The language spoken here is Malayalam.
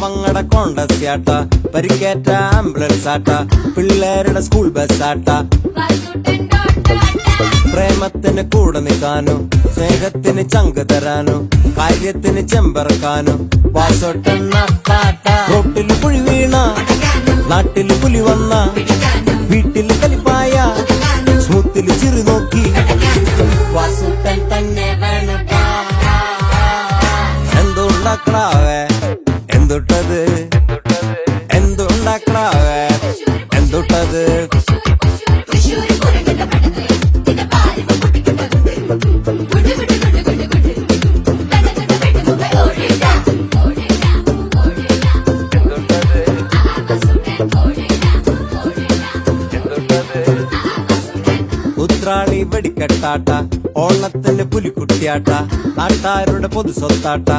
പാവങ്ങടെ കോണ്ടസ്യാട്ട, പരിക്കേറ്റ ആംബുലൻസ് ആട്ട, പിള്ളേരുടെ സ്കൂൾ ബസ്സാട്ട. പ്രേമത്തിന് കൂടെ നിൽക്കാനോ, സ്നേഹത്തിന് ചങ്ക് തരാനോ, കാര്യത്തിന് ചെമ്പറക്കാനോ വാസോട്ടെണ്ണ പാട്ട. റോട്ടില് കുഴി വീണ, നാട്ടില് പുലി വന്ന, വീട്ടില് കലിപ്പായ, സ്മൂത്തില് ചിറി നോക്കി വാസൂട്ടൻ തന്നെ വേണം. എന്തുണ്ടാക്കണാവേ എന്തുട്ടത്, എന്തുണ്ടാക്കണാവേ എന്തുട്ടത്. ഉത്രാളി വെടിക്കെട്ടാട്ട, ഓണത്തിന് പുലിക്കുട്ടിയാട്ട, നാട്ടാരുടെ പൊതു സ്വത്താട്ട.